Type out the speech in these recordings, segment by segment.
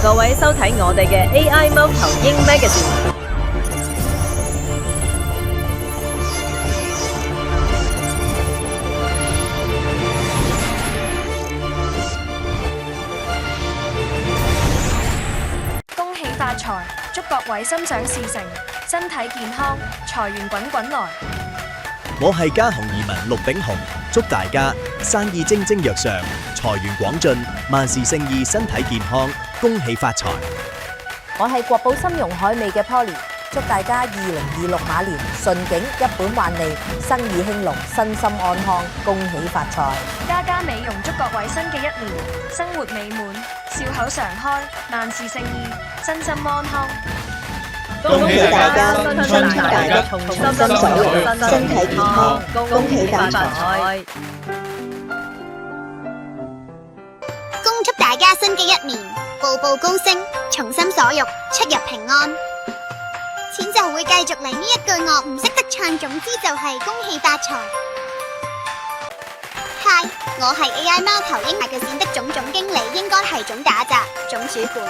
各位收睇我哋嘅 AI 貓頭鷹 Magazine。恭喜發財，祝各位心想事成，身體健康，財源滾滾來。我係家雄移民陸炳雄，祝大家生意蒸蒸日上，財源廣進，萬事勝意，身體健康，恭喜發財。我係國寶參茸海味嘅 Polly， 祝大家2026馬年順景一本萬利，生意興隆，身心安康，恭喜發財。家家美容祝各位新嘅一年生活美滿，笑口常開，萬事勝意，身心安康。恭喜大家新春大吉，心心所欲，身體健康，恭喜發財。恭祝大家新嘅一年步步高升，從心所欲，出入平安。錢就會繼續嚟，呢一句我唔識得唱，總之就係恭喜發財。嗨，我係 AI 貓頭鷹Magazine的總經理，應該係總打雜總主管。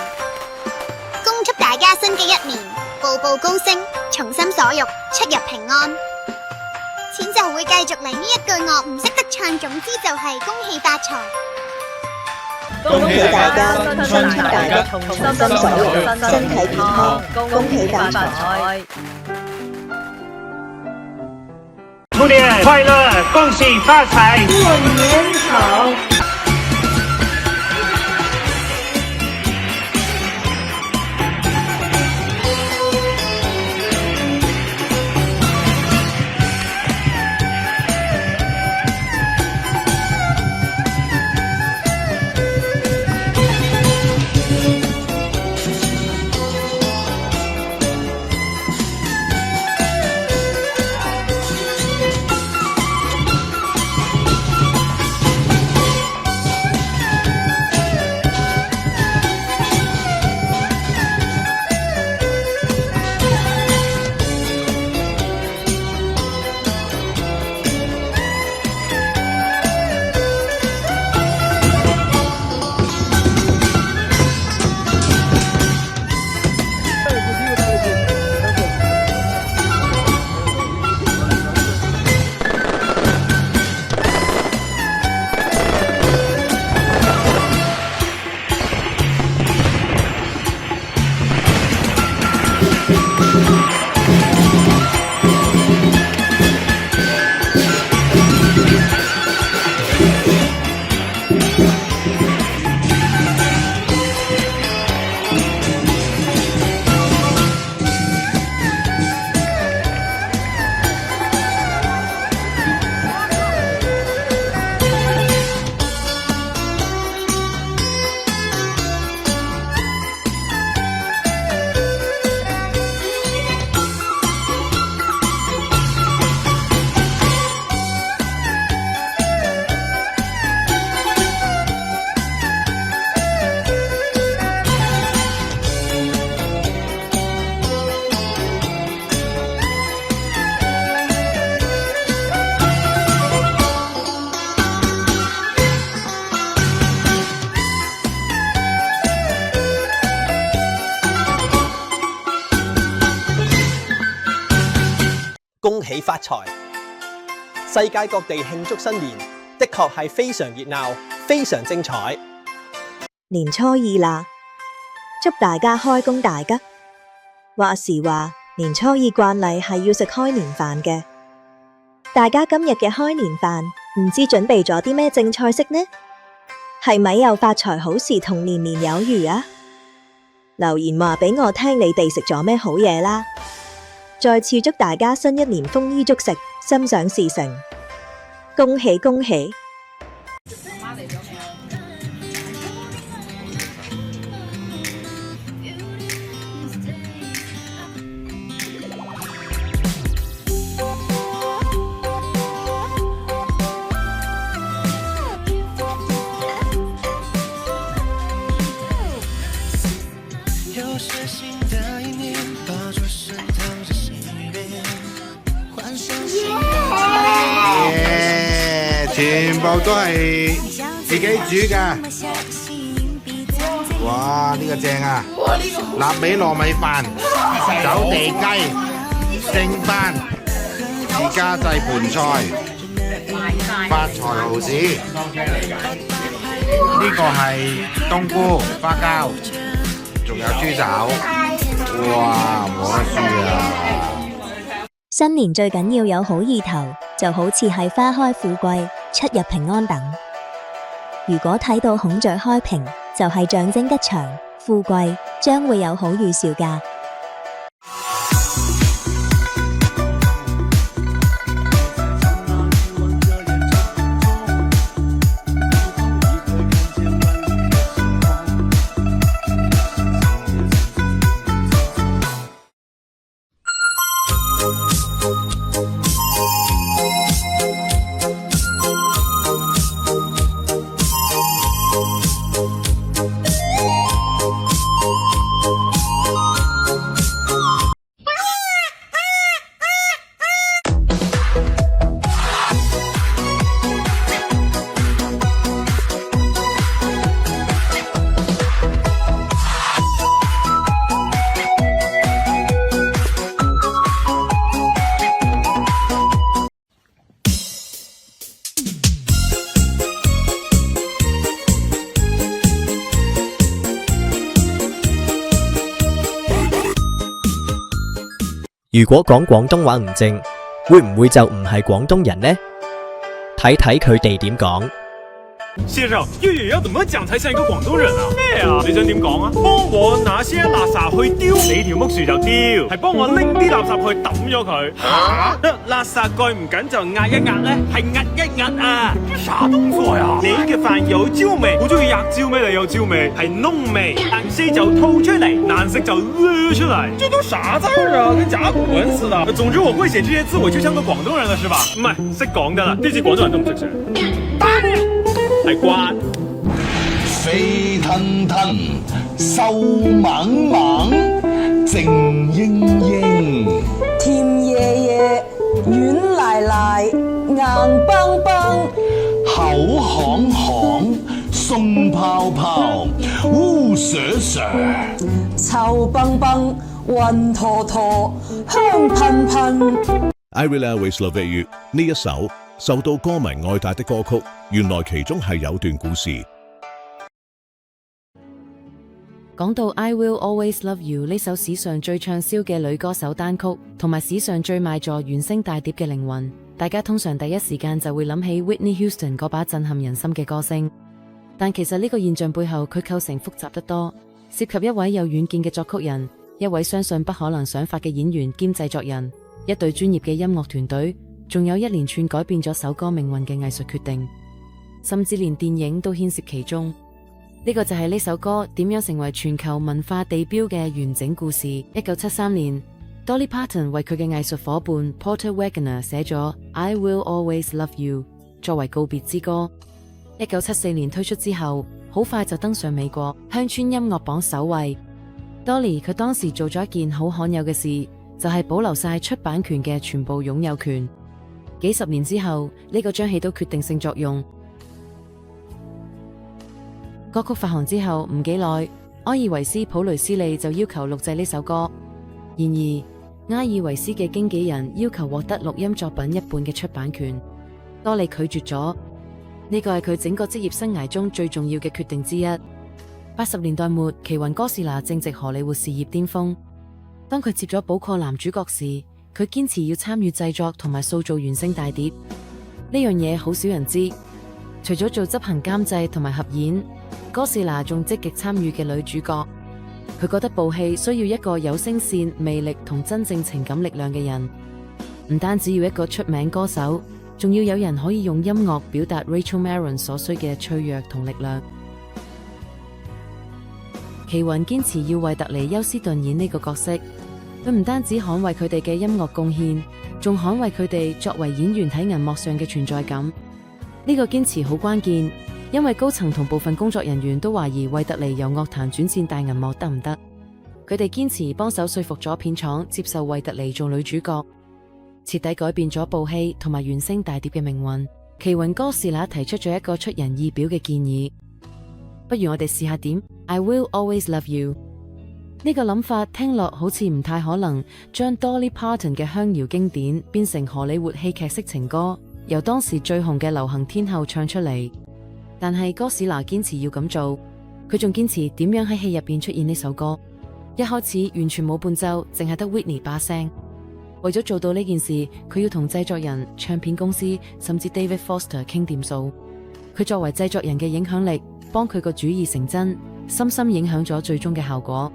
恭祝大家新嘅一年步步高升，從心所欲，出入平安。錢就會繼續嚟，呢一句我唔識得唱，總之就係恭喜發財。恭喜大家新春大吉，心心所欲，身體健康，恭喜發財。兔年快樂，恭喜發財，過年好。恭喜發財！世界各地慶祝新年，的確係非常熱鬧，非常精彩。年初二啦，祝大家開工大吉。話時話，年初二慣例係要食開年飯嘅。大家今日嘅開年飯，唔知準備咗啲咩正菜式呢？係咪又發財好事同年年有餘啊？留言話俾我聽，你哋食咗咩好嘢啦！再次祝大家新一年豐衣足食，心想事成，恭喜恭喜！又是新的一年，把桌上躺着喜悦，幻想新全部都係自己煮㗎。哇！呢個正啊！臘味糯米飯、走地雞、蒸班、自家製盤菜、發財蠔豉。呢個係冬菇、花膠，仲有豬爪。哇！冇得輸啊！新年最緊要有好意頭，就好似係花開富貴、出入平安等。如果睇到孔雀開屏，就係象徵吉祥、富貴，將會有好預兆㗎。如果講廣東話唔正，會唔會就唔係廣東人呢？睇睇佢哋點講。先生，粵語要怎麼講才像一個廣東人啊？咩啊？你想點講啊？幫我拿些垃圾去丟，你條木樹就丟，係幫我拎啲垃圾去抌咗佢。垃圾蓋唔緊就壓一壓咧，係壓一壓啊！啥動作呀？你嘅飯有焦味，好中意壓焦咩？你有焦味，係濃味，難食就吐出嚟，難食就掠出嚟。這都啥字啊？跟甲骨文似的。總之我會寫這些字，我就像個廣東人了，是吧？唔係，識講得啦，呢啲廣東人都唔識寫。係關。肥騰騰，瘦猛猛，靜英英，甜爺爺，軟賴賴，硬邦邦，口行行，鬆泡泡，烏蛇蛇，臭崩崩，暈陀陀，香噴噴。I Will Always Love You 呢一首受到歌迷愛戴的歌曲，原來其中係有段故事。講到 I Will Always Love You 呢首史上最暢銷嘅女歌手單曲，同埋史上最賣座原聲大碟嘅靈魂，大家通常第一時間就會諗起 Whitney Houston 嗰把震撼人心嘅歌聲。但其實呢個現象背後，佢構成複雜得多，涉及一位有遠見嘅作曲人，一位相信不可能想法嘅演員兼製作人，一隊專業嘅音樂團隊，仲有一連串改變咗首歌命運嘅藝術決定，甚至連電影都牽涉其中。呢個就係呢首歌點樣成為全球文化地標嘅完整故事。1973年 Dolly Parton 為佢嘅藝術夥伴 Porter Wagoner 寫咗 I Will Always Love You 作為告別之歌。1974年推出之後，好快就登上美國鄉村音樂榜首位。Dolly 佢當時做咗一件好罕有嘅事，就係保留晒出版權嘅全部擁有權。幾十年之後，呢個將起到決定性作用。歌曲發行之後唔幾耐，埃爾維斯普雷斯利就要求錄製呢首歌。然而，埃爾維斯嘅經紀人要求獲得錄音作品一半嘅出版權，多利拒絕咗。呢個係佢整個職業生涯中最重要嘅決定之一。80年代末，奇雲哥士拉正值荷里活事業巔峰。當佢接咗寶礦男主角時，佢堅持要參與製作同埋塑造原聲大碟。呢樣嘢好少人知。除咗做執行監製同埋合演，哥士拉仲積極參與嘅女主角。佢覺得部戲需要一個有聲線、魅力同真正情感力量嘅人，唔單止要一個出名歌手，仲要有人可以用音樂表達 Rachel Marron 所需嘅脆弱同力量。奇雲堅持要為特尼休斯頓演呢個角色，佢唔單止捍衛佢哋嘅音樂貢獻，仲捍衛佢哋作為演員喺銀幕上嘅存在感。呢個堅持好關鍵，因為高層同部分工作人員都懷疑惠特尼由樂壇轉戰大銀幕得唔得。佢哋堅持幫手說服咗片廠接受惠特尼做女主角，徹底改變咗部戲同埋原聲大碟嘅命運。奇雲哥士拉提出咗一個出人意表嘅建議，不如我哋試下點 I will always love you。呢個諗法聽落好似唔太可能，將 Dolly Parton 嘅鄉謠經典變成荷里活戲劇式情歌，由當時最紅嘅流行天后唱出嚟。但係哥史拿堅持要咁做，佢仲堅持點樣喺戲入邊出現呢首歌。一開始完全冇伴奏，淨係得 Whitney 把聲。為咗做到呢件事，佢要同製作人、唱片公司甚至 David Foster 傾掂數。佢作為製作人嘅影響力，幫佢個主意成真，深深影響咗最終嘅效果。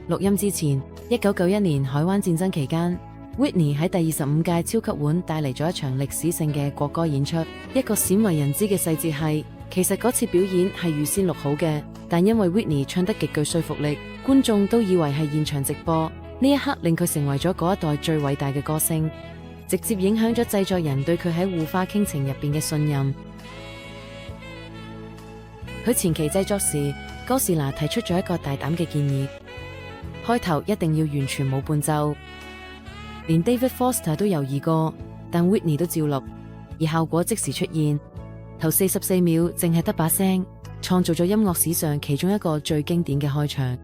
錄音之前，1991年海灣戰爭期間，Whitney 喺第25屆超級碗帶嚟咗一場歷史性嘅國歌演出。一個鮮為人知嘅細節係，其實嗰次表演係預先錄好嘅，但因為 Whitney 唱得極具說服力，觀眾都以為係現場直播。呢一刻令佢成為咗嗰一代最偉大嘅歌星，直接影響咗製作人對佢喺《護花傾情》入邊嘅信任。佢前期製作時，哥士拿提出咗一個大膽嘅建議，開頭一定要完全冇伴奏，連 David Foster 都猶豫過，但 Whitney 都照錄，而效果即時出現。頭44秒淨係得把聲，創造咗音樂史上其中一個最經典嘅開場。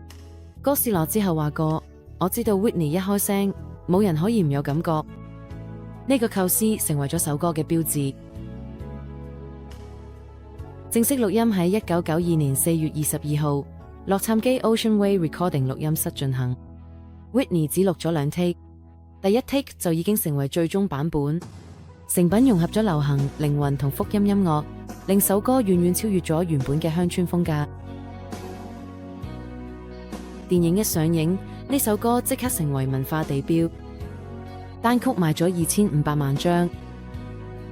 哥士拿之後話過，我知道 Whitney 一開聲，冇人可以唔有感覺。呢個構思成為咗首歌嘅標誌。正式錄音喺1992年4月22號，洛杉磯 Ocean Way Recording 錄音室進行。Whitney 只錄咗2 take， 第一 take 就已經成為最終版本。成品融合咗流行、靈魂同福音音樂，令首歌遠遠超越咗原本嘅鄉村風格。電影一上映，呢首歌即刻成為文化地標，單曲賣咗2500萬張，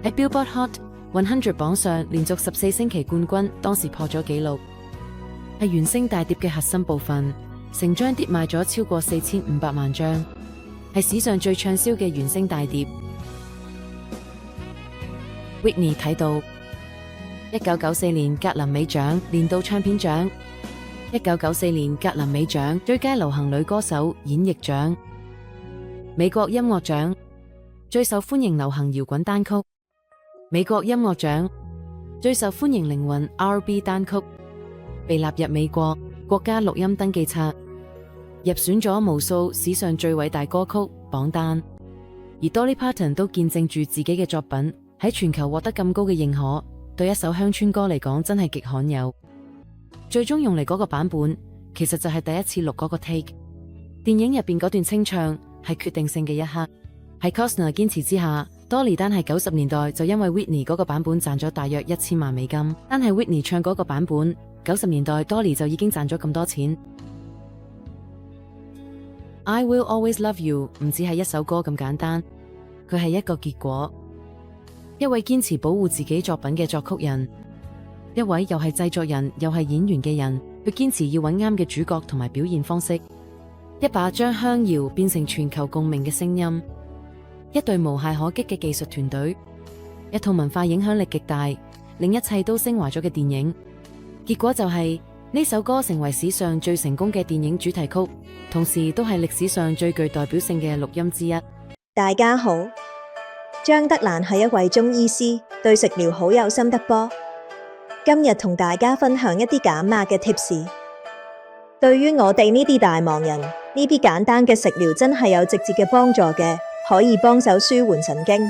喺 Billboard Hot 100榜上連續14星期冠軍，當時破咗紀錄。係原聲大碟嘅核心部分，成張碟賣咗超過4500萬張，係史上最暢銷嘅原聲大碟。Whitney 睇到1994年格林美獎年度唱片獎，1994年格林美獎最佳流行女歌手演繹獎，美國音樂獎最受歡迎流行搖滾單曲，美國音樂獎最受歡迎靈魂 R&B 單曲，被納入美國國家錄音登記冊，入選咗無數史上最偉大歌曲榜單。而 Dolly Parton 都見證住自己嘅作品喺全球獲得咁高嘅認可，對一首鄉村歌嚟講真係極罕有。最終用嚟嗰個版本，其實就係第一次錄嗰個 take。電影入邊嗰段清唱係決定性嘅一刻。喺 Costner 堅持之下，Dolly 單係90年代就因為 Whitney 嗰個版本賺咗大約1000萬美金。單係 Whitney 唱嗰個版本，90年代 Dolly 就已經賺咗咁多錢。I Will Always Love You 唔只係一首歌咁簡單，佢係一個結果。一位堅持保護自己作品嘅作曲人，一位又係製作人又係演員嘅人，佢堅持要揾啱嘅主角同埋表現方式，一把將鄉謠變成全球共鳴嘅聲音，一隊無懈可擊嘅技術團隊，一套文化影響力極大，令一切都升華咗嘅電影。結果就係呢首歌成為史上最成功嘅電影主題曲，同時都係歷史上最具代表性嘅錄音之一。大家好，張德蘭係一位中醫師，對食療好有心得噃。今日同大家分享一啲減壓嘅貼士。對於我哋呢啲大忙人，呢啲簡單嘅食療真係有直接嘅幫助嘅，可以幫手舒緩神經。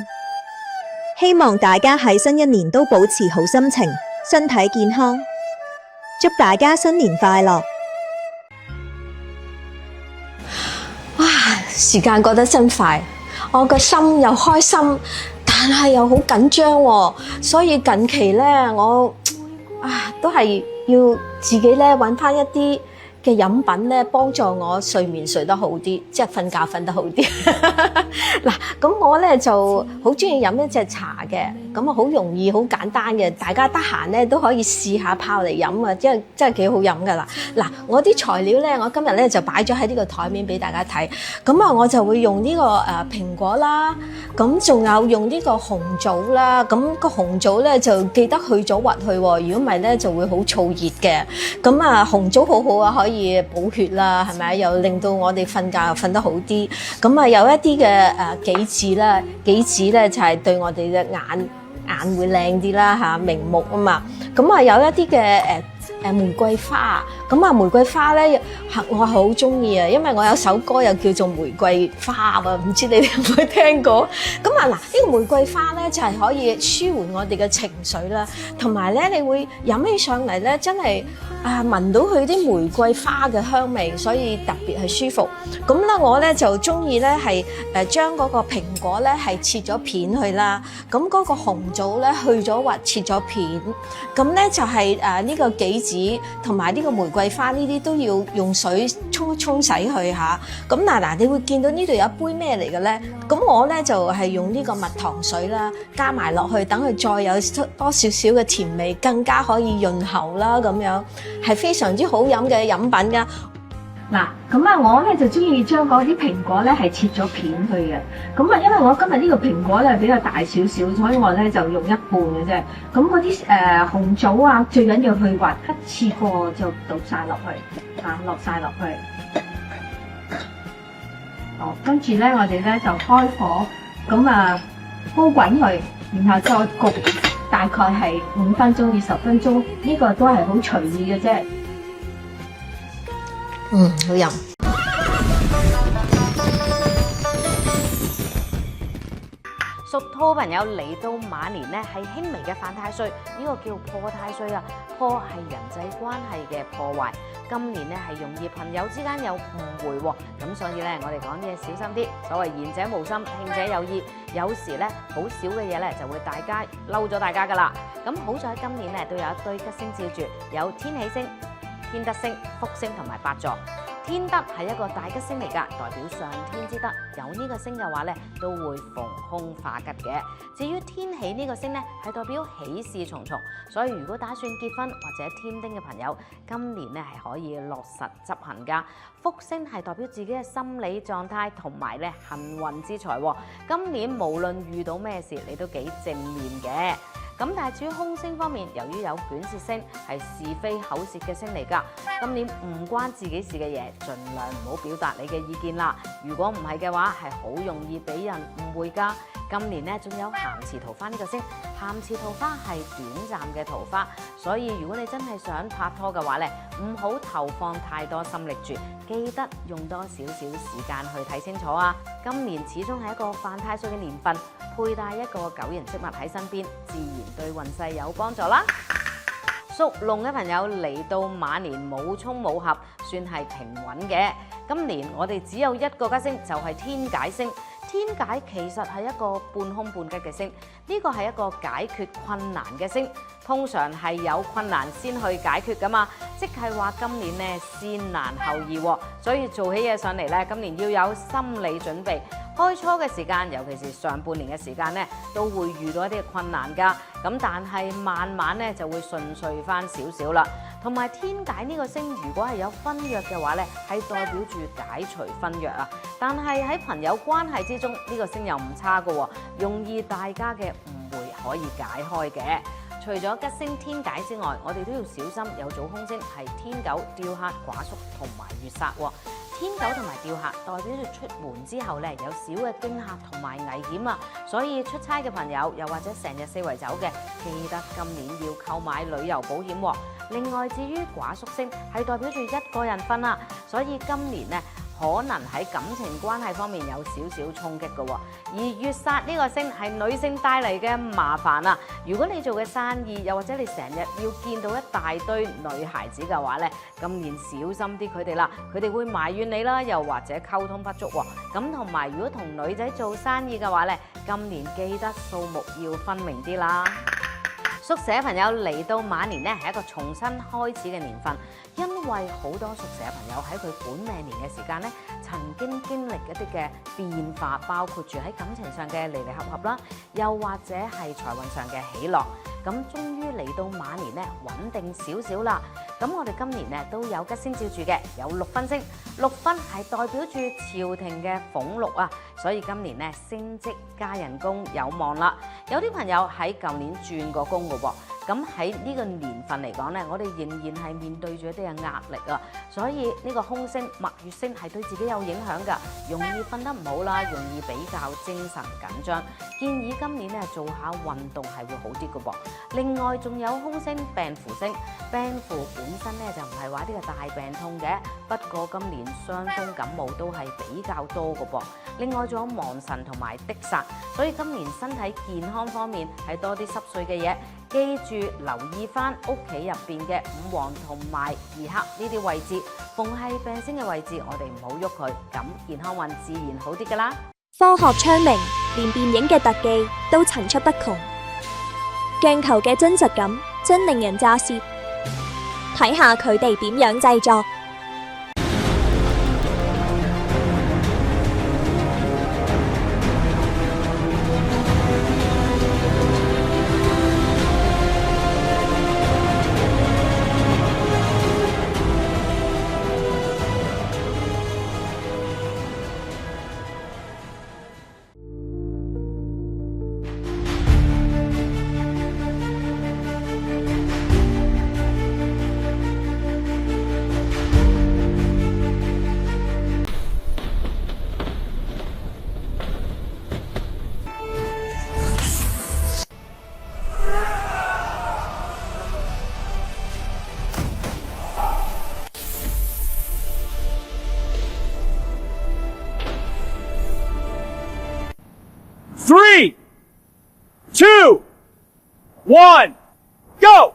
希望大家喺新一年都保持好心情，身體健康。祝大家新年快樂！哇，時間過得真快，我個心又開心，但係又好緊張喎。所以近期咧，我都係要自己咧揾翻一啲嘅飲品咧，幫助我睡眠睡得好啲，即係瞓覺瞓得好啲。嗱，咁我咧就好中意飲一隻茶嘅，咁啊好容易好簡單嘅，大家得閒咧都可以試下泡嚟飲啊，真係幾好飲噶啦。嗱，我啲材料咧，我今日咧就擺咗喺呢個台面俾大家睇。咁啊，我就會用呢個蘋果啦，咁仲有用呢個紅棗啦。咁個紅棗咧就記得去咗核去喎，如果唔係咧就會好燥熱嘅。咁啊，紅棗好好啊，可以補血啦，係咪？又令到我哋瞓覺又瞓得好啲。咁啊，有一啲嘅杞子啦，杞子咧就係對我哋嘅眼眼會靚啲啦嚇，明目啊嘛。咁啊有一啲嘅玫瑰花，咁啊玫瑰花咧我好中意啊，因為我有首歌又叫做玫瑰花喎，唔知你哋有冇聽過？咁啊嗱，呢個玫瑰花咧就係可以舒緩我哋嘅情緒啦，同埋咧你會飲起上嚟咧真係聞到佢啲玫瑰花嘅香味，所以特別係舒服。咁咧我咧就中意咧係將嗰個蘋果咧係切咗片去啦，咁嗰個紅棗咧去咗核切咗片，咁咧就係呢個杞子同埋呢個玫瑰花呢啲都要用水沖一沖洗去嚇。咁嗱，你會見到呢度有一杯咩嚟嘅咧？咁我咧就係用呢個蜜糖水啦，加埋落去，等佢再有多少少嘅甜味，更加可以潤喉啦，咁樣係非常之好飲嘅飲品噶。嗱，咁啊，我咧就中意將嗰啲蘋果咧係切咗片去嘅。咁啊，因為我今日呢個蘋果咧比較大少少，所以我咧就用一半嘅啫。咁嗰啲紅棗啊，最緊要去核，一次過就倒晒落去，落晒落去。好，跟住咧我哋咧就開火，咁啊煲滾佢，然後再焗，大概係5分鐘至10分鐘，呢個都係好隨意嘅啫。好飲。屬兔朋友嚟到馬年咧，係輕微嘅犯太歲，呢個叫破太歲啊。破係人際關係嘅破壞，今年咧係容易朋友之間有誤會喎，咁所以咧我哋講嘢小心啲。所謂言者無心，聽者有意，有時咧好少嘅嘢咧就會大家嬲咗大家噶啦。咁好在今年咧都有一堆吉星照住，有天喜星、天德星、福星同埋8座。天德係一個大吉星嚟㗎，代表上天之德。有呢個星嘅話咧，都會逢凶化吉嘅。至於天喜呢個星咧，係代表喜事重重，所以如果打算結婚或者添丁嘅朋友，今年咧係可以落實執行㗎。福星係代表自己嘅心理狀態同埋咧幸運之財。今年無論遇到咩事，你都幾正面嘅。咁但係至於凶星方面，由於有卷舌星，係是非口舌嘅星嚟㗎，今年唔關自己事嘅嘢，盡量唔好表達你嘅意見啦。如果唔係嘅話，係好容易俾人誤會㗎。今年咧仲有咸池桃花呢個星，咸池桃花係短暫嘅桃花，所以如果你真係想拍拖嘅話咧，唔好投放太多心力住，記得用多少少時間去睇清楚啊！今年始終係一個犯太歲嘅年份，佩戴一個9元飾物喺身邊，自然對運勢有幫助啦。屬龍嘅朋友嚟到馬年冇衝冇合，算係平穩嘅。今年我哋只有一個吉星，就係天解星。天解其實係一個半空半吉嘅星，呢個係一個解決困難嘅星，通常係有困難先去解決噶嘛，即係話今年咧先難後易喎，所以做起嘢上嚟咧，今年要有心理準備。開初嘅時間，尤其是上半年嘅時間咧，都會遇到一啲困難㗎。咁但係慢慢咧就會順遂翻少少啦。同埋天解呢個星，如果係有婚約嘅話咧，係代表住解除婚約啊。但係喺朋友關係之中，呢個星又唔差㗎喎，容易大家嘅誤會可以解開嘅。除咗吉星天解之外，我哋都要小心有組凶星係天狗、吊客、寡宿同埋月煞喎。天狗同埋吊客代表住出門之後咧有少嘅驚嚇同埋危險啊，所以出差嘅朋友又或者成日四圍走嘅，記得今年要購買旅遊保險喎。另外至於寡宿星係代表住一個人瞓啦，所以今年咧可能喺感情關係方面有少少衝擊嘅喎。而月煞呢個星係女性帶嚟嘅麻煩啊！如果你做嘅生意，又或者你成日要見到一大堆女孩子嘅話咧，今年小心啲佢哋啦，佢哋會埋怨你啦，又或者溝通不足喎。咁同埋如果同女仔做生意嘅話咧，今年記得數目要分明啲啦。屬蛇嘅朋友嚟到馬年咧，係一個重新開始嘅年份，因為好多屬蛇嘅朋友喺佢本命年嘅時間咧，曾經經歷一啲嘅變化，包括住喺感情上嘅離離合合啦，又或者係財運上嘅喜樂。咁終於嚟到馬年咧，穩定少少啦。咁我哋今年咧都有吉星照住嘅，有6分星，6分係代表住朝廷嘅俸祿啊，所以今年咧升職加人工有望啦。有啲朋友喺舊年轉過工嘅喎，咁喺呢個年份嚟講呢，我哋仍然係面對住一啲嘅壓力啊，所以呢個空星、蜜月星係對自己有影響㗎，容易瞓得唔好啦，容易比較精神緊張。建議今年呢做下運動係會好啲㗎噃。另外仲有空星、病符星，病符本身呢就唔係話呢個大病痛嘅，不過今年傷風感冒都係比較多㗎噃。另外仲有亡神同埋的煞，所以今年身體健康方面係多啲濕碎嘅嘢，記住留意翻屋企入邊嘅五黃同埋二黑呢啲位置，逢係病星嘅位置，我哋唔好喐佢，咁健康運自然好啲噶啦。科學昌明，連電影嘅特技都層出不窮，鏡頭嘅真實感真令人咋舌。睇下佢哋點樣製作。3, 2, 1, go!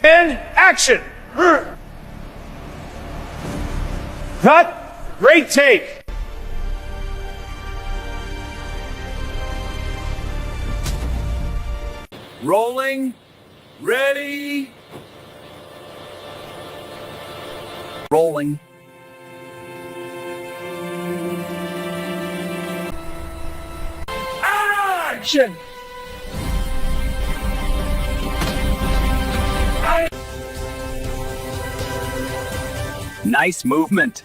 And action! Cut! Great take! Rolling. Ready. Rolling. Action! Nice movement.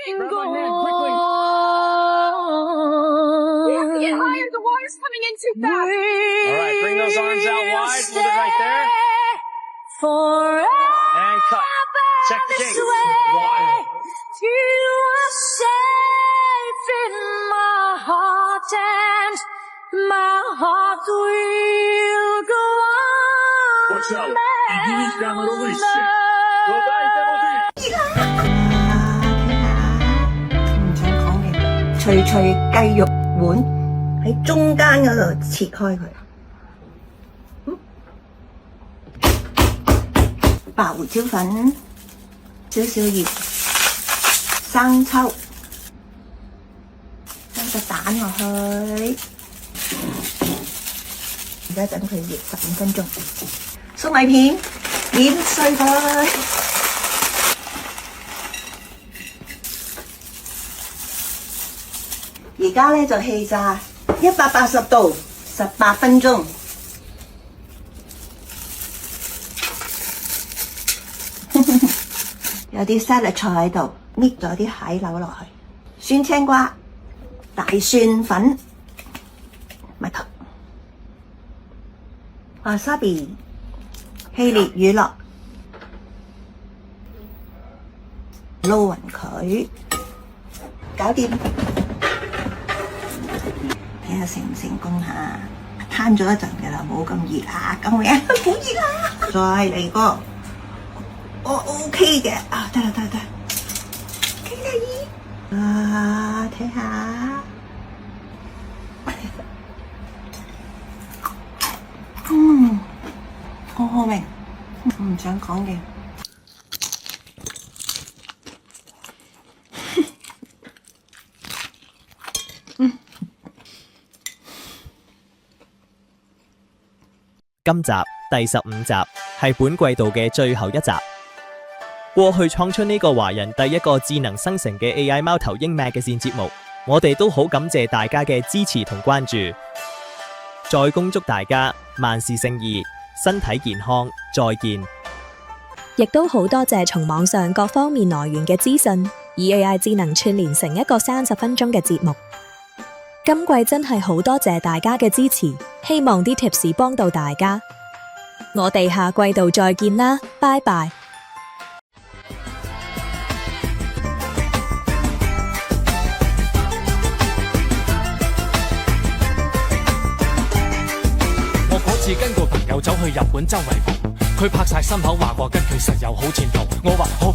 Get higher, the water's coming in too fast. All right, bring those arms out wide. Hold it right there. And cut. Check the gate. Wide. You are safe in my heart, and my heart will go on. Watch out. He's down a little shit. Go back, double D. 唔想講嘅，脆脆雞肉丸喺中間嗰度切開佢，白胡椒粉，少少鹽，生抽，加個蛋落去，而家等佢醃15分鐘，粟米片碾碎佢。而家咧就氣炸180度18分鐘，有啲沙律菜喺度，搣咗啲蟹柳落去，酸青瓜、大蒜粉、蜜糖、wasabi、希列乳酪，撈勻佢，搞掂。睇下成唔成功嚇，攤咗一陣嘅啦，冇咁熱啊，救命！好熱啊！再嚟個，我 OK 嘅啊，得啦，OK 啦姨，啊睇下，好味，唔想講嘅。今集第15集係本季度嘅最後一集。過去創出呢個華人第一個智能生成嘅 AI 貓頭鷹 Magazine 節目，我哋都好感謝大家嘅支持同關注，再恭祝大家萬事勝意，身體健康，再見。亦都好多謝從網上各方面來源嘅資訊，以 AI 智能串聯成一個30分鐘嘅節目。今季真係好多謝大家嘅支持，希望啲 tips 幫到大家。我哋下季度再見啦，拜拜。我嗰次跟個朋友走去日本周圍蒲，佢拍晒心口話過跟佢實有好前途。我話好，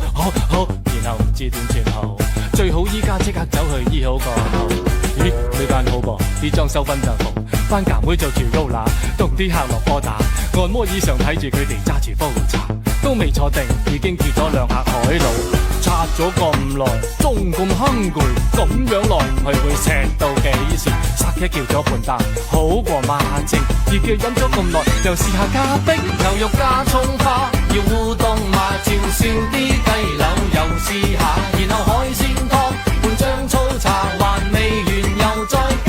然後唔知點算好，最好依家即刻走去醫好個肚。咦，呢間好噃，啲裝修分就好，班夾妹做住高乸，同啲客落波打，按摩椅上睇住佢哋揸住煲茶，都未坐定已經叫咗兩客海佬，刷咗咁耐，仲咁哼攰，咁樣來去會錫到幾時？沙茄叫咗半擔，好過馬精，熱嘅飲咗咁耐，又試下加冰，牛肉加葱花，要烏冬嘛，照燒啲雞柳又試下，然後海鮮湯半張粗茶，還未完又再加，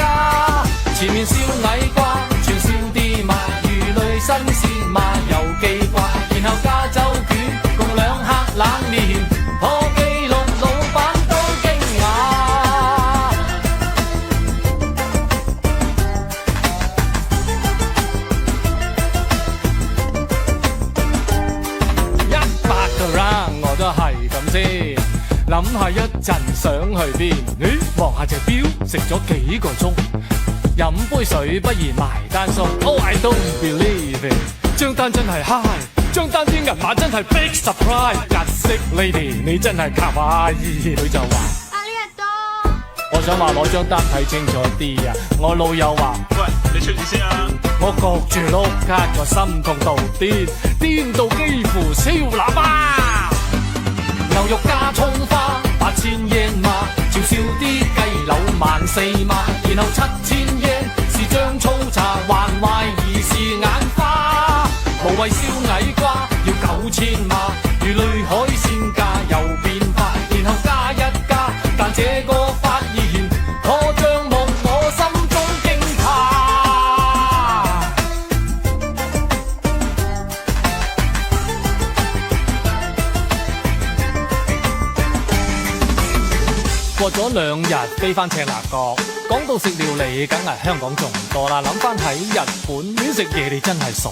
前面燒矮瓜，串燒啲嘛，魚類新鮮嘛，又記掛，然後加州卷共2客冷麵，破紀錄老闆都驚訝。100個 round 我都係咁先，諗下一陣想去邊？咦，望下隻錶，食咗幾個鐘，飲杯水不如埋單數。Oh I don't believe it， 張單真係 high， 張單啲銀碼真係 big surprise。日式 lady 你真係卡哇伊，佢就話我想話攞張單睇清楚啲啊！我老友話：喂，你出面先啊！我焗住碌卡，個心痛到癲，癲到幾乎燒喇叭。牛肉加葱花，8000yen嘛，照燒啲雞柳14000嘛，然後7000yen是張粗茶，還懷疑是眼花。無謂燒矮瓜要9000嘛，魚類海鮮價又變化，然後加一加，但這個發現可將目我心中驚嘆。過咗2日飛返赤鱲角，講到食料理，梗係香港仲多啦。諗翻喺日本亂食嘢，你真係傻，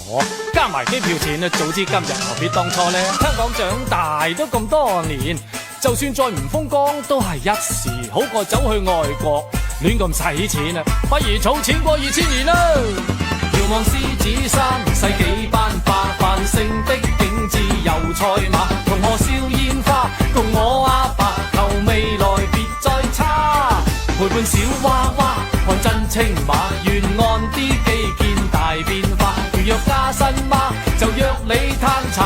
加埋機票錢，早知今日何必當初呢？香港長大都咁多年，就算再唔風光都係一時，好過走去外國亂咁使錢啊！不如儲錢過2000年啦！遙望獅子山，世紀班化，繁盛的景致油菜馬，同我燒煙花，共我阿爸求未來別再差，陪伴小娃娃看真青馬，沿岸啲基建大變化，如若加薪嗎？就約你嘆茶，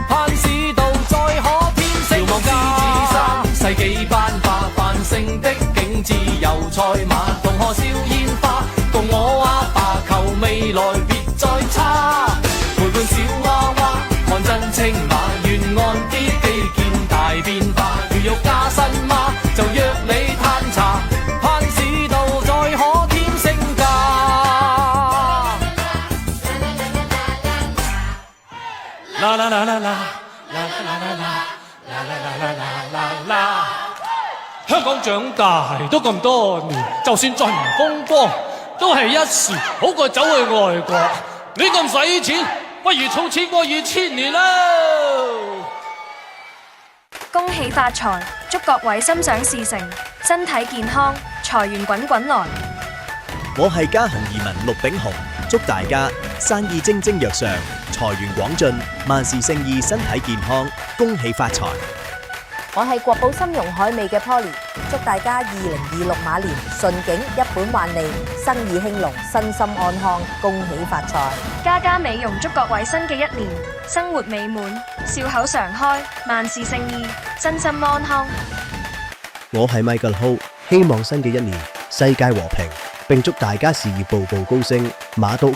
盼市道再可添色。遙望獅子山，世紀班化，繁盛的景致油菜馬，同我燒煙花，共我阿爸求未來別再差，陪伴小娃娃看真青馬，沿岸啲基建大變化，如若加薪嗎？就約你嘆茶，盼市道再可添升價。啦啦啦啦啦啦啦啦啦啦啦！香港長大都咁多年，就算再唔風光，都係一時，好過走去外國。你咁使錢，不如儲錢過2000年啦！恭喜發財，祝各位心想事成，身體健康，財源滾滾來。我係家雄移民陸炳雄，祝大家生意蒸蒸日上，財源廣進，萬事勝意，身體健康，恭喜發財。我係國寶參茸海味嘅 Polly， 祝大家2026馬年順景一本萬利，生意興隆，身心安康，恭喜發財。家家美容祝各位新嘅一年生活美滿，笑口常開，萬事勝意，身心安康。我係 Michael Ho， 希望新嘅一年世界和平，並祝大家事業步步高升，馬到